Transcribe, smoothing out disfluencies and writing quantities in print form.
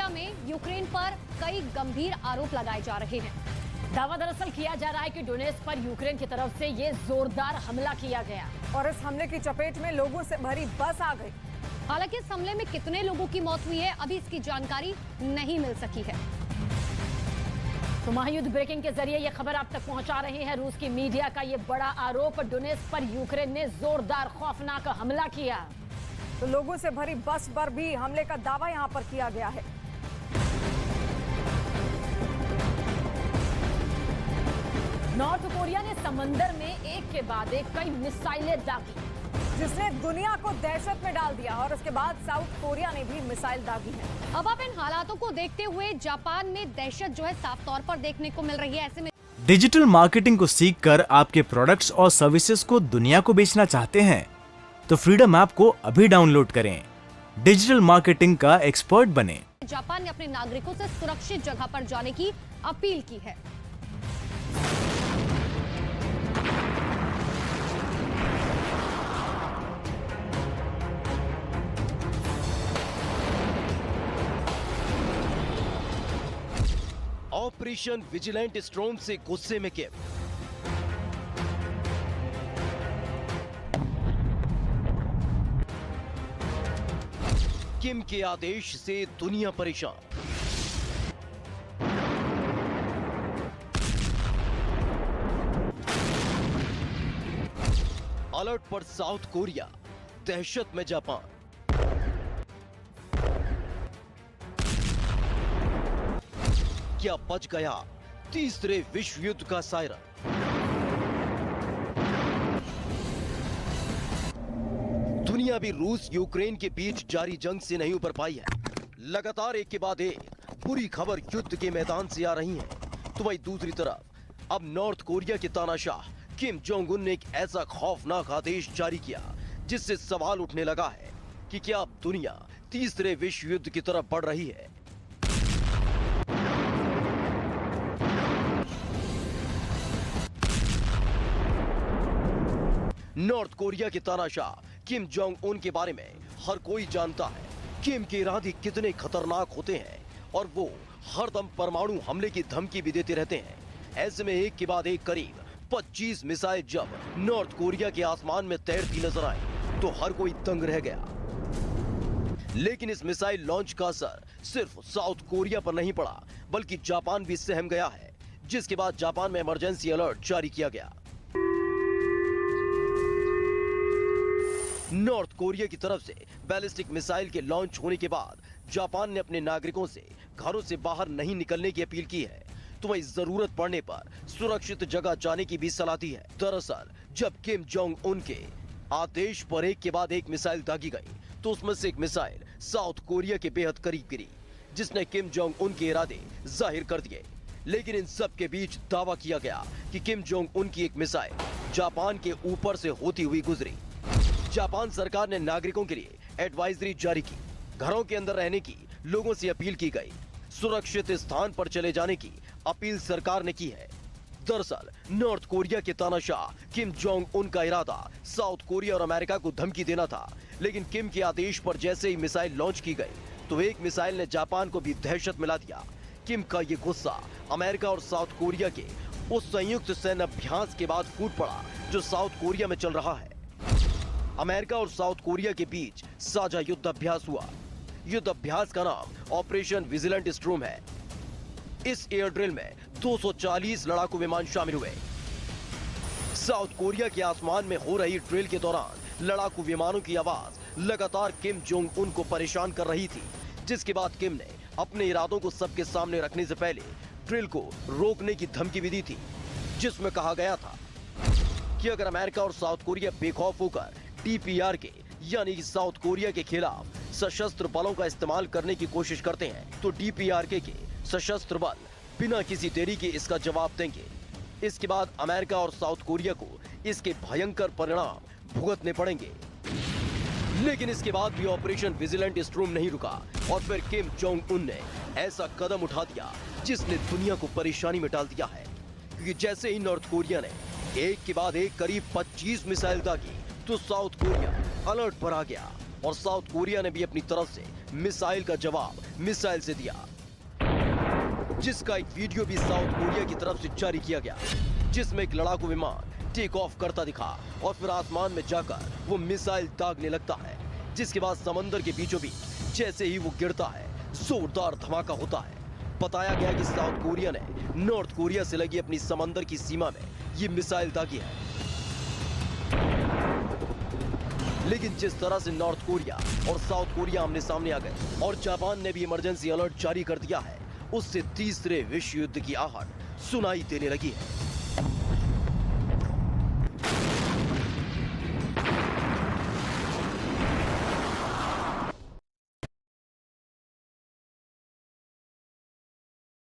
में यूक्रेन पर कई गंभीर आरोप लगाए जा रहे हैं। दावा दरअसल किया जा रहा है कि डोनेट्स्क पर यूक्रेन की तरफ से ये जोरदार हमला किया गया और इस हमले की चपेट में लोगों से भरी बस आ गई। हालांकि इस हमले में कितने लोगों की मौत हुई है, अभी इसकी जानकारी नहीं मिल सकी है। तो महायुद्ध ब्रेकिंग के जरिए ये खबर आप तक पहुंचा रहे हैं। रूस की मीडिया का ये बड़ा आरोप, डोनेट्स्क पर यूक्रेन ने जोरदार खौफनाक हमला किया। तो लोगों से भरी बस पर भी हमले का दावा यहां पर किया गया है। नॉर्थ कोरिया ने समंदर में एक के बाद एक कई मिसाइलें दागी, जिसने दुनिया को दहशत में डाल दिया और उसके बाद साउथ कोरिया ने भी मिसाइल दागी है। अब आप इन हालातों को देखते हुए जापान में दहशत जो है साफ तौर पर देखने को मिल रही है। ऐसे में डिजिटल मार्केटिंग को सीखकर आपके प्रोडक्ट्स और सर्विसेज को दुनिया को बेचना चाहते हैं तो फ्रीडम ऐप को अभी डाउनलोड करें। डिजिटल मार्केटिंग का एक्सपर्ट बने। जापान ने अपने नागरिकों से सुरक्षित जगह पर जाने की अपील की है। ऑपरेशन विजिलेंट स्टॉर्म से गुस्से में किम। किम के आदेश से दुनिया परेशान। अलर्ट पर साउथ कोरिया, दहशत में जापान। क्या बच गया तीसरे विश्व युद्ध का सायरन? दुनिया भी रूस यूक्रेन के बीच जारी जंग से नहीं उबर पाई है। लगातार एक के बाद एक बुरी खबर युद्ध के मैदान से आ रही है। तो वही दूसरी तरफ अब नॉर्थ कोरिया के तानाशाह किम जोंग उन ने एक ऐसा खौफनाक आदेश जारी किया जिससे सवाल उठने लगा है कि क्या अब दुनिया तीसरे विश्व युद्ध की तरफ बढ़ रही है। नॉर्थ कोरिया के तानाशाह किम जोंग उन के बारे में हर कोई जानता है। किम के इरादे कितने खतरनाक होते हैं और वो हरदम परमाणु हमले की धमकी भी देते रहते हैं। ऐसे में एक के बाद एक करीब 25 मिसाइल जब नॉर्थ कोरिया के आसमान में तैरती नजर आई तो हर कोई दंग रह गया। लेकिन इस मिसाइल लॉन्च का असर सिर्फ साउथ कोरिया पर नहीं पड़ा बल्कि जापान भी सहम गया है, जिसके बाद जापान में इमरजेंसी अलर्ट जारी किया गया। नॉर्थ कोरिया की तरफ से बैलिस्टिक मिसाइल के लॉन्च होने के बाद जापान ने अपने नागरिकों से घरों से बाहर नहीं निकलने की अपील की है, तो वही जरूरत पड़ने पर सुरक्षित जगह जाने की भी सलाह दी है। दरअसल जब किम जोंग उन के आदेश पर एक के बाद एक मिसाइल दागी गई तो उसमें से एक मिसाइल साउथ कोरिया के बेहद करीब गिरी, जिसने किम जोंग उन के इरादे जाहिर कर दिए। लेकिन इन सब के बीच दावा किया गया कि किम जोंग उन की एक मिसाइल जापान के ऊपर से होती हुई गुजरी। जापान सरकार ने नागरिकों के लिए एडवाइजरी जारी की, घरों के अंदर रहने की लोगों से अपील की गई, सुरक्षित स्थान पर चले जाने की अपील सरकार ने की है। दरअसल नॉर्थ कोरिया के तानाशाह किम जोंग उन का इरादा साउथ कोरिया और अमेरिका को धमकी देना था, लेकिन किम के आदेश पर जैसे ही मिसाइल लॉन्च की गई तो एक मिसाइल ने जापान को भी दहशत मिला दिया। किम का ये गुस्सा अमेरिका और साउथ कोरिया के उस संयुक्त सैन्य अभ्यास के बाद फूट पड़ा जो साउथ कोरिया में चल रहा है। अमेरिका और साउथ कोरिया के बीच साझा युद्ध अभ्यास हुआ। युद्ध अभ्यास का नाम ऑपरेशन विजिलेंट स्टॉर्म है। इस एयर ड्रिल में 240 लड़ाकू विमान शामिल हुए। साउथ कोरिया के आसमान में हो रही ड्रिल के दौरान लड़ाकू विमानों की आवाज लगातार किम जोंग उन को परेशान कर रही थी, जिसके बाद किम ने अपने इरादों को सबके सामने रखने से पहले ड्रिल को रोकने की धमकी भी दी थी, जिसमें कहा गया था कि अगर अमेरिका और साउथ कोरिया बेखौफ होकर DPR के यानी कि साउथ कोरिया के खिलाफ सशस्त्र बलों का इस्तेमाल करने की कोशिश करते हैं तो DPRK के सशस्त्र बल बिना किसी देरी के इसका जवाब देंगे। इसके बाद अमेरिका और साउथ कोरिया को इसके भयंकर परिणाम भुगतने पड़ेंगे। लेकिन इसके बाद भी ऑपरेशन विजिलेंट स्टॉर्म नहीं रुका और फिर किम जोंग उन ने ऐसा कदम उठा दिया जिसने दुनिया को परेशानी में डाल दिया है, क्योंकि जैसे ही नॉर्थ कोरिया ने एक के बाद एक करीब 25 मिसाइल दागी तो साउथ कोरिया अलर्ट पर आ गया और साउथ कोरिया ने भी अपनी तरफ से मिसाइल का जवाब मिसाइल से दिया, जिसका एक वीडियो भी साउथ कोरिया की तरफ से जारी किया गया, जिसमें एक लड़ाकू विमान टेक ऑफ करता दिखा और फिर आसमान में जाकर वो मिसाइल दागने लगता है, जिसके बाद समंदर के बीचों बीच जैसे ही वो गिरता है जोरदार धमाका होता है। बताया गया कि साउथ कोरिया ने नॉर्थ कोरिया से लगी अपनी समंदर की सीमा में ये मिसाइल दागी है, लेकिन जिस तरह से नॉर्थ कोरिया और साउथ कोरिया आमने सामने आ गए और जापान ने भी इमरजेंसी अलर्ट जारी कर दिया है, उससे तीसरे विश्व युद्ध की आहट सुनाई देने लगी है।